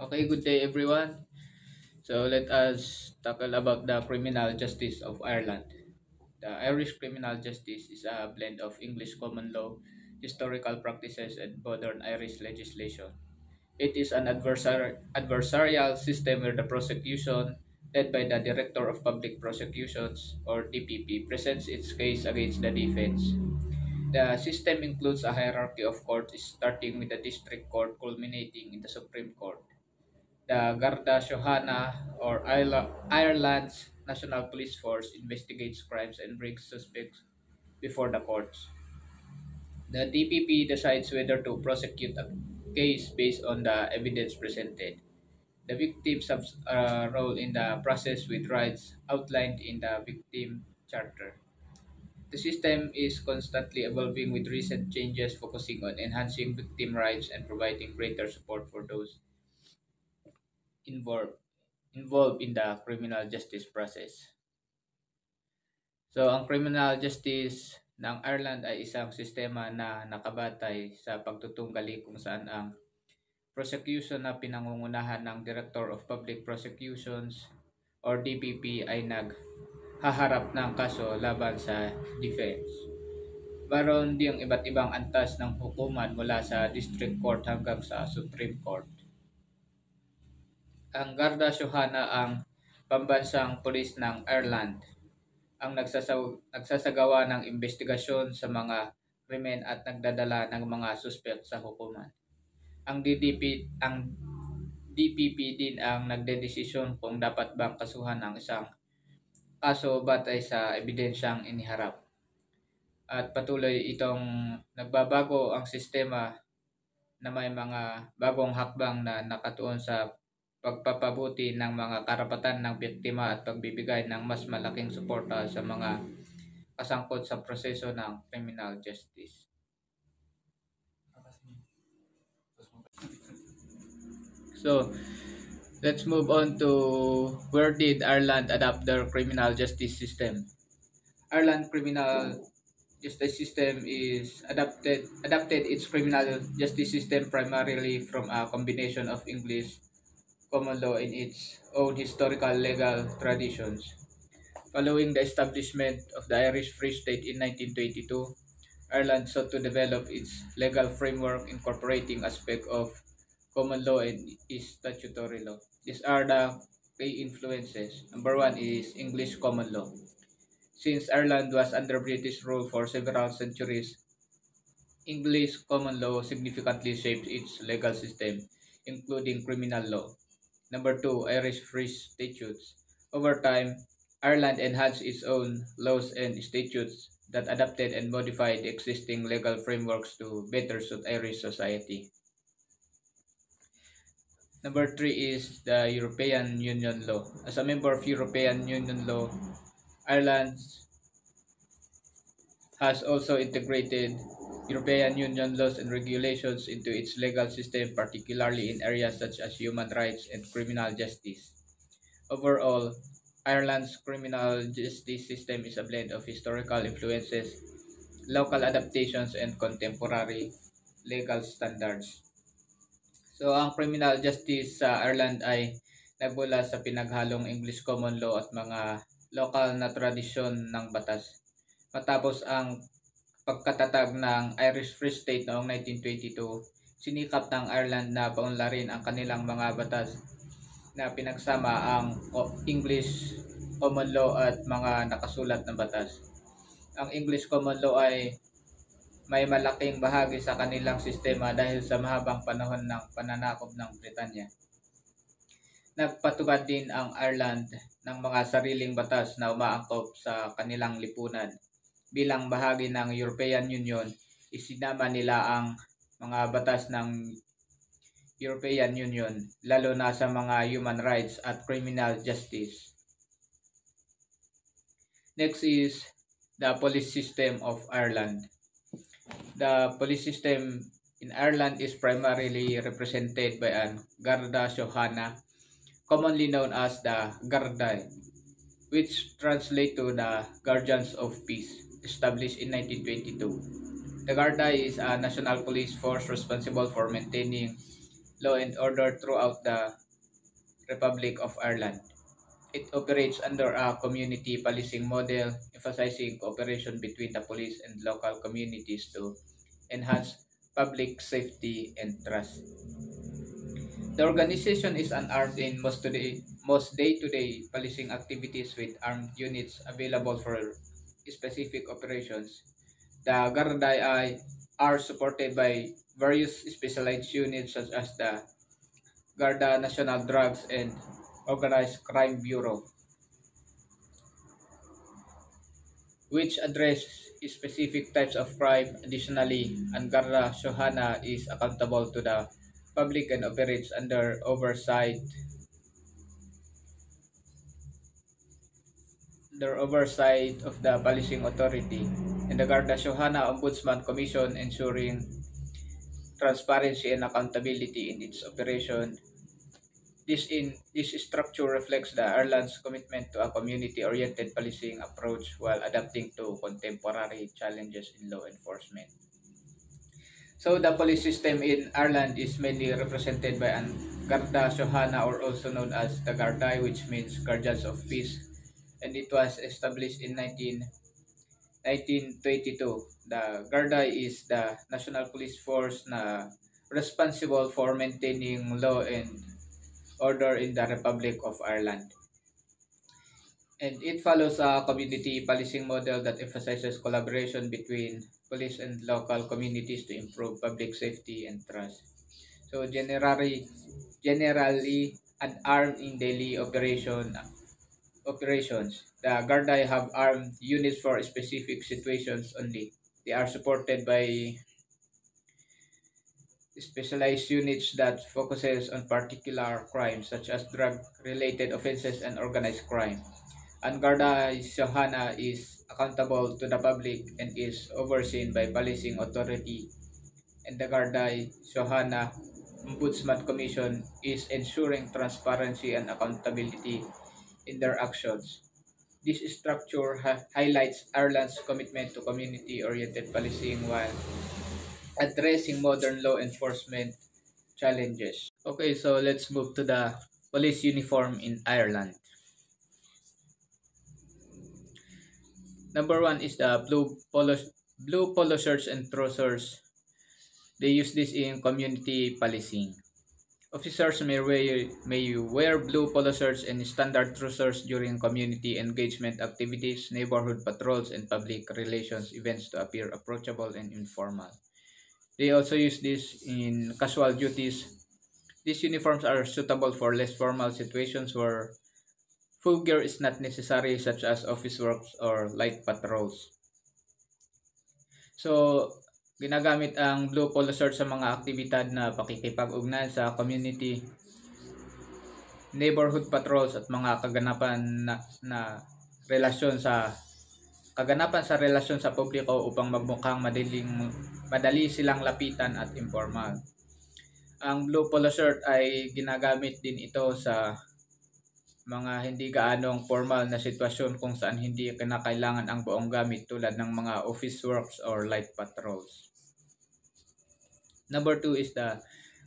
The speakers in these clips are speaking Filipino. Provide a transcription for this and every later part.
Okay, good day everyone. So let us tackle about the criminal justice of Ireland. The Irish criminal justice is a blend of English common law, historical practices, and modern Irish legislation. It is an adversarial system where the prosecution, led by the Director of Public Prosecutions or DPP, presents its case against the defense. The system includes a hierarchy of courts starting with the district court culminating in the Supreme Court. The Garda Síochána, or Ireland's National Police Force, investigates crimes and brings suspects before the courts. The DPP decides whether to prosecute a case based on the evidence presented. The victim subs a role in the process with rights outlined in the Victim Charter. The system is constantly evolving with recent changes focusing on enhancing victim rights and providing greater support for those involved involved in the criminal justice process. So, ang criminal justice ng Ireland ay isang sistema na nakabatay sa pagtutunggali kung saan ang prosecution na pinangungunahan ng Director of Public Prosecutions or DPP ay naghaharap ng kaso laban sa defense. Baron ding iba't ibang antas ng hukuman mula sa District Court hanggang sa Supreme Court. Ang Garda Síochána ang pambansang pulis ng Ireland ang nagsasagawa ng investigasyon sa mga krimen at nagdadala ng mga suspect sa hukuman. Ang DPP din ang nagdedesisyon kung dapat bang kasuhan ang isang kaso batay sa ebidensyang iniharap. At patuloy itong nagbabago ang sistema na may mga bagong hakbang na nakatuon sa pagpapabuti ng mga karapatan ng biktima at pagbibigay ng mas malaking suporta sa mga kasangkot sa proseso ng criminal justice. So, let's move on to where did Ireland adopt their criminal justice system. Ireland criminal justice system is adapted its criminal justice system primarily from a combination of English common law in its own historical legal traditions. Following the establishment of the Irish Free State in 1922, Ireland sought to develop its legal framework incorporating aspects of common law and statutory law. These are the key influences. Number one is English common law. Since Ireland was under British rule for several centuries, English common law significantly shaped its legal system, including criminal law. Number two, Irish Free Statutes. Over time, Ireland enhanced its own laws and statutes that adapted and modified existing legal frameworks to better suit Irish society. Number three is the European Union law. As a member of European Union law, Ireland has also integrated European Union laws and regulations into its legal system, particularly in areas such as human rights and criminal justice. Overall, Ireland's criminal justice system is a blend of historical influences, local adaptations, and contemporary legal standards. So, ang criminal justice sa Ireland ay nagmula sa pinaghalong English common law at mga local na tradisyon ng batas. Matapos ang pagkatatag ng Irish Free State noong 1922, sinikap ng Ireland na paunlarin ang kanilang mga batas na pinagsama ang English common law at mga nakasulat na batas. Ang English common law ay may malaking bahagi sa kanilang sistema dahil sa mahabang panahon ng pananakop ng Britanya. Nagpatupad din ang Ireland ng mga sariling batas na umaangkop sa kanilang lipunan. Bilang bahagi ng European Union, isinama nila ang mga batas ng European Union, lalo na sa mga human rights at criminal justice. Next is the police system of Ireland. The police system in Ireland is primarily represented by an Garda Síochána, commonly known as the Gardaí, which translate to the Guardians of Peace, established in 1922. The Gardaí is a national police force responsible for maintaining law and order throughout the Republic of Ireland. It operates under a community policing model, emphasizing cooperation between the police and local communities to enhance public safety and trust. The organization is unarmed in most day-to-day policing activities with armed units available for specific operations. The Gardaí are supported by various specialized units such as the Garda National Drugs and Organized Crime Bureau, which address specific types of crime. Additionally, Garda Síochána is accountable to the public and operates under oversight of the policing authority, and the Garda Síochána Ombudsman Commission ensuring transparency and accountability in its operation. This structure reflects the Ireland's commitment to a community-oriented policing approach while adapting to contemporary challenges in law enforcement. So the police system in Ireland is mainly represented by an Garda Síochána, or also known as the Gardaí, which means Guardians of Peace, and it was established in 1922. The Gardaí is the national police force na responsible for maintaining law and order in the Republic of Ireland. And it follows a community policing model that emphasizes collaboration between police and local communities to improve public safety and trust. So generally unarmed in daily operations. The Gardaí have armed units for specific situations only. They are supported by specialized units that focuses on particular crimes such as drug-related offenses and organized crime. And Garda Síochána is accountable to the public and is overseen by policing authority. And the Garda Síochána Ombudsman Commission is ensuring transparency and accountability in their actions. This structure highlights Ireland's commitment to community-oriented policing while addressing modern law enforcement challenges. Okay, so let's move to the police uniform in Ireland. Number one is the blue polo shirts and trousers. They use this in community policing. Officers may wear blue polo shirts and standard trousers during community engagement activities, neighborhood patrols, and public relations events to appear approachable and informal. They also use this in casual duties. These uniforms are suitable for less formal situations where full gear is not necessary, such as office works or light patrols. So, ginagamit ang blue polo shirt sa mga aktibidad na pakikipag-ugnayan sa community, neighborhood patrols at mga kaganapan sa relasyon sa publiko upang magmukhang madali silang lapitan at informal. Ang blue polo shirt ay ginagamit din ito sa mga hindi gaanong formal na sitwasyon kung saan hindi kinakailangan ang buong gamit tulad ng mga office works or light patrols. Number 2 is the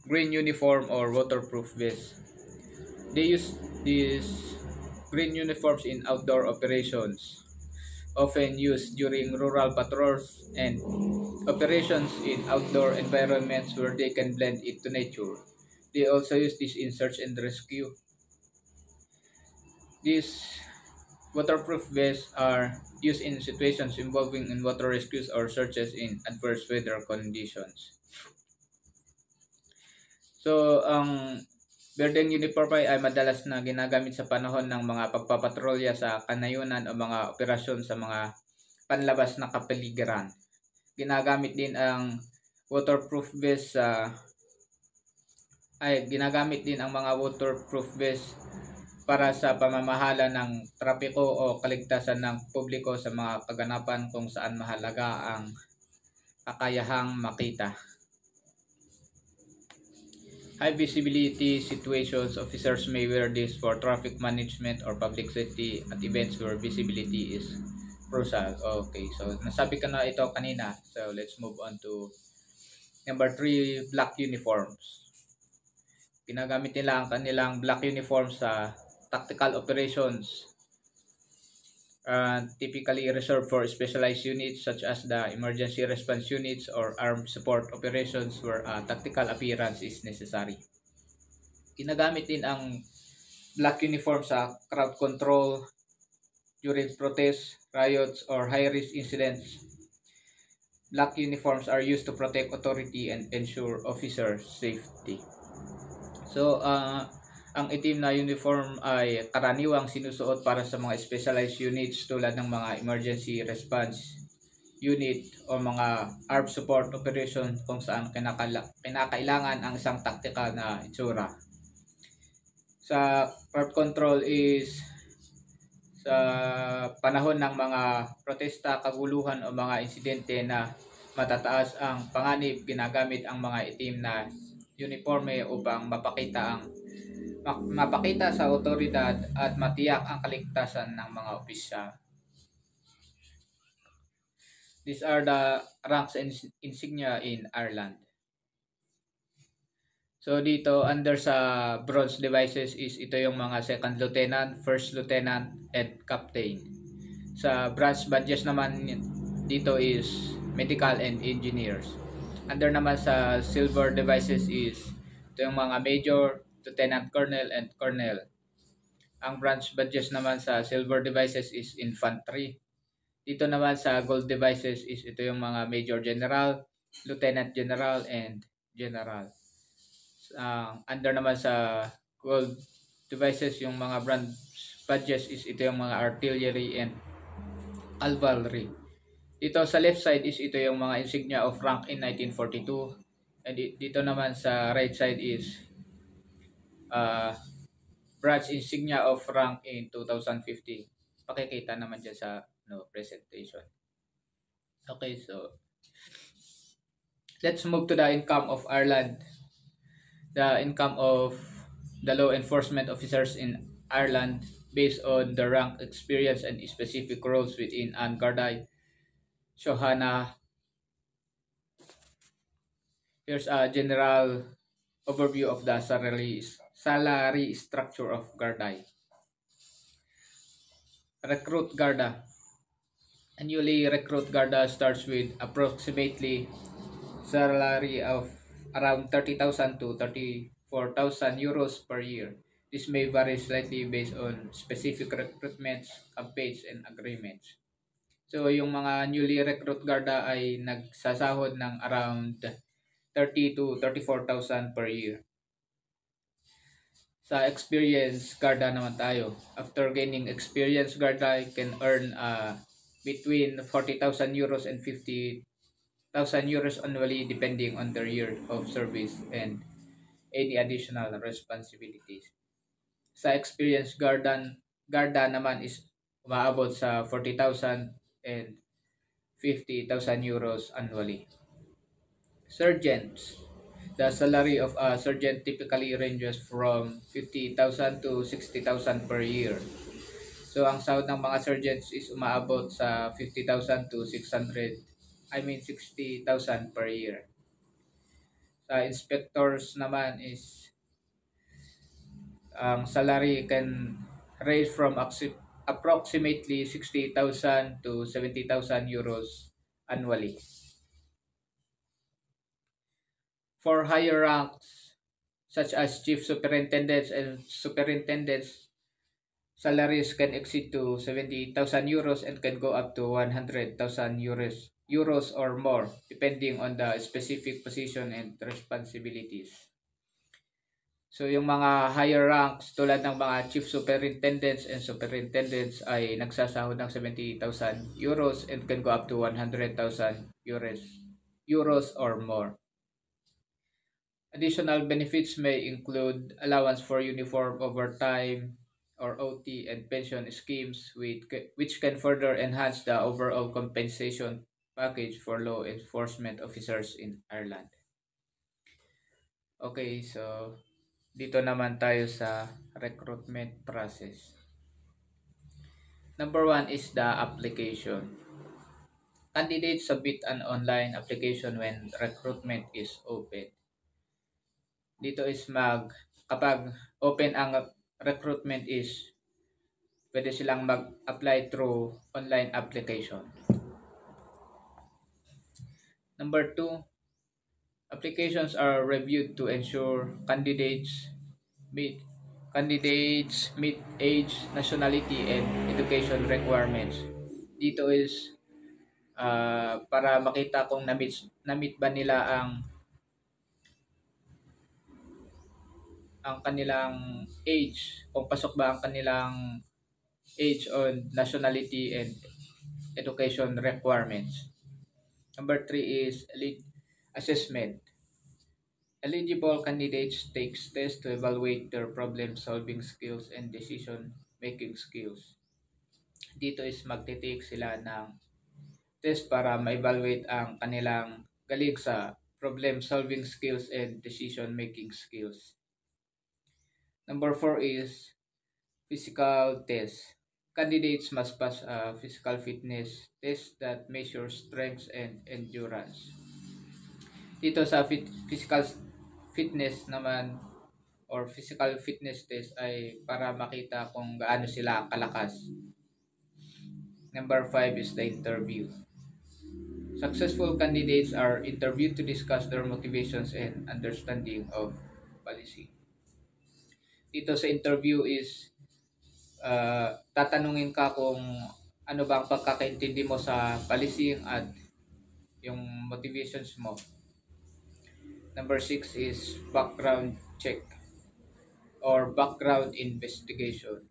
green uniform or waterproof vest. They use these green uniforms in outdoor operations, often used during rural patrols and operations in outdoor environments where they can blend into nature. They also use this in search and rescue. These waterproof vests are used in situations involving in water rescues or searches in adverse weather conditions. So, ang Berdeng uniform ay madalas na ginagamit sa panahon ng mga pagpapatrolya sa kanayunan o mga operasyon sa mga panlabas na kapaligiran. Ginagamit din ang waterproof vest mga waterproof vest para sa pamamahala ng trapiko o kaligtasan ng publiko sa mga kaganapan kung saan mahalaga ang kakayahang makita. High visibility situations, officers may wear this for traffic management or public safety at events where visibility is crucial. Okay, so nasabi ko na ito kanina. So let's move on to number 3, black uniforms. Ginagamit nila ang kanilang black uniform sa tactical operations, typically reserved for specialized units such as the emergency response units or armed support operations where a tactical appearance is necessary. Ginagamit din ang black uniform sa crowd control during protests, riots, or high-risk incidents. Black uniforms are used to protect authority and ensure officer safety. So, ang itim na uniform ay karaniwang sinusuot para sa mga specialized units tulad ng mga emergency response unit o mga armed support operation kung saan kinakailangan ang isang tactical na itsura. Sa crowd control is sa panahon ng mga protesta, kaguluhan o mga insidente na matataas ang panganib, ginagamit ang mga itim na uniforme upang mapakita sa otoridad at matiyak ang kaligtasan ng mga opisyal. These are the ranks and insignia in Ireland. So dito under sa bronze devices is ito yung mga second lieutenant, first lieutenant, and captain. Sa brass badges naman dito is medical and engineers. Under naman sa silver devices is ito yung mga major, lieutenant colonel, and colonel. Ang bronze badges naman sa silver devices is infantry. Dito naman sa gold devices is ito yung mga major general, lieutenant general, and general. Under naman sa gold devices, yung mga bronze badges is ito yung mga artillery and cavalry. Dito sa left side is ito yung mga insignia of rank in 1942. And dito naman sa right side is bronze insignia of rank in 2050. Pakikita naman dyan sa presentation. Okay, so let's move to the income of Ireland. The income of the law enforcement officers in Ireland based on the rank, experience, and specific roles within An Gardaí. Shohana, here's a general overview of the salary structure of Gardaí. Recruit Garda. A newly recruit Garda starts with approximately salary of around 30,000 to 34,000 euros per year. This may vary slightly based on specific recruitments, campaigns, and agreements. So, yung mga newly recruit Garda ay nagsasahod ng around 30 to 34,000 per year. Sa experience Garda naman tayo. After gaining experience, Garda can earn between 40,000 euros and 50,000 euros annually depending on their year of service and any additional responsibilities. Sa experience Garda naman is umaabot sa 40,000 and 50,000 euros annually. Sergeants. The salary of a sergeant typically ranges from 50,000 to 60,000 per year. So ang sahod ng mga sergeants is umaabot sa 50,000 to 60,000 per year. Sa inspectors naman is ang salary can range from approximately 60,000 to 70,000 euros annually. For higher ranks such as chief superintendents and superintendents, salaries can exceed to 70,000 euros and can go up to 100,000 euros or more depending on the specific position and responsibilities. So yung mga higher ranks tulad ng mga chief superintendents and superintendents ay nagsasahod ng 70,000 euros and can go up to 100,000 euros or more. Additional benefits may include allowance for uniform, overtime, or OT and pension schemes which can further enhance the overall compensation package for law enforcement officers in Ireland. Okay, so dito naman tayo sa recruitment process. Number 1 is the application. Candidates submit an online application when recruitment is open. Dito is kapag open ang recruitment is pwede silang mag-apply through online application. Number two, applications are reviewed to ensure meet candidates meet age, nationality, and education requirements. Dito is para makita kung na-meet ba nila ang kanilang age, kung pasok ba ang kanilang age on nationality and education requirements. Number three is assessment. Eligible candidates takes tests to evaluate their problem-solving skills and decision-making skills. Dito is magte-take sila ng test para ma-evaluate ang kanilang galing sa problem-solving skills and decision-making skills. Number four is physical test. Candidates must pass a physical fitness test that measures strength and endurance. Dito sa physical fitness naman or physical fitness test ay para makita kung gaano sila kalakas. Number five is the interview. Successful candidates are interviewed to discuss their motivations and understanding of policy. Dito sa interview is tatanungin ka kung ano ba ang pagkakaintindi mo sa policy at yung motivations mo. Number 6 is background check or background investigation.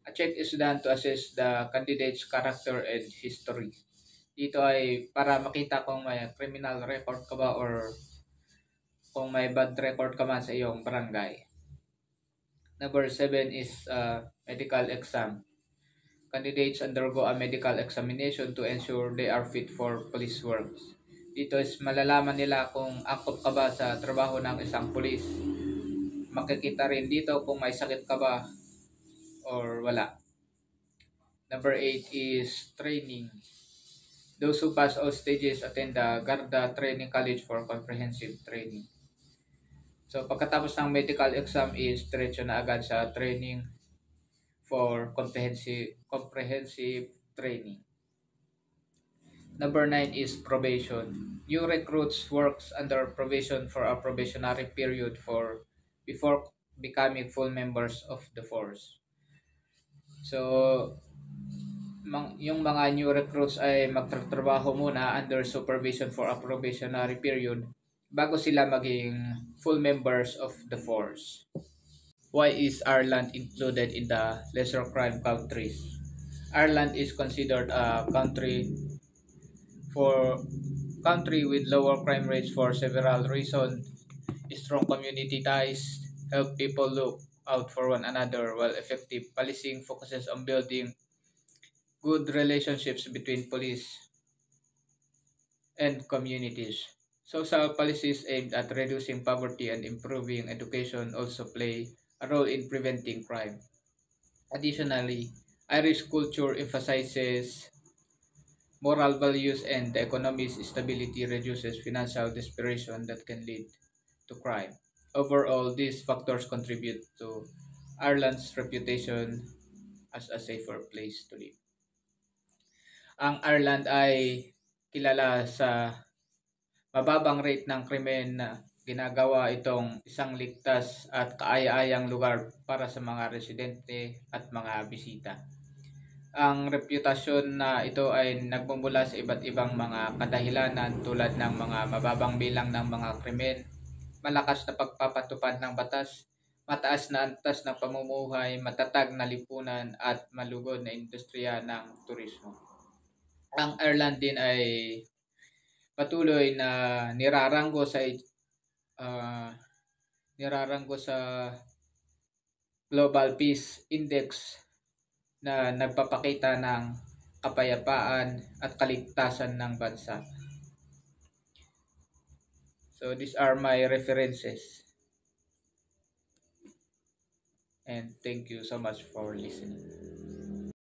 A check is done to assess the candidate's character and history. Dito ay para makita kung may criminal record ka ba or kung may bad record ka man sa iyong barangay. Number 7 is medical exam. Candidates undergo a medical examination to ensure they are fit for police works. Dito is malalaman nila kung angkop ka ba sa trabaho ng isang pulis. Makikita rin dito kung may sakit ka ba or wala. Number 8 is training. Those who pass all stages attend the Garda Training College for comprehensive training. So pagkatapos ng medical exam is diretso na agad sa training for comprehensive training. Number 9 is probation. New recruits works under probation for a probationary period before becoming full members of the force. So yung mga new recruits ay magtatrabaho muna under supervision for a probationary period bago sila maging full members of the force. Why is Ireland included in the lesser crime countries? Ireland is considered a country with lower crime rates for several reasons. Strong community ties help people look out for one another, while effective policing focuses on building good relationships between police and communities. Social policies aimed at reducing poverty and improving education also play a role in preventing crime. Additionally, Irish culture emphasizes moral values, and the economy's stability reduces financial desperation that can lead to crime. Overall, these factors contribute to Ireland's reputation as a safer place to live. Ang Ireland ay kilala sa mababang rate ng krimen na ginagawa itong isang ligtas at kaaya-ayang lugar para sa mga residente at mga bisita. Ang reputasyon na ito ay nagmumula sa iba't ibang mga kadahilanan tulad ng mga mababang bilang ng mga krimen, malakas na pagpapatupad ng batas, mataas na antas ng pamumuhay, matatag na lipunan at malugod na industriya ng turismo. Ang Ireland din ay patuloy na niraranggo sa Global Peace Index na nagpapakita ng kapayapaan at kaligtasan ng bansa. So these are my references. And thank you so much for listening.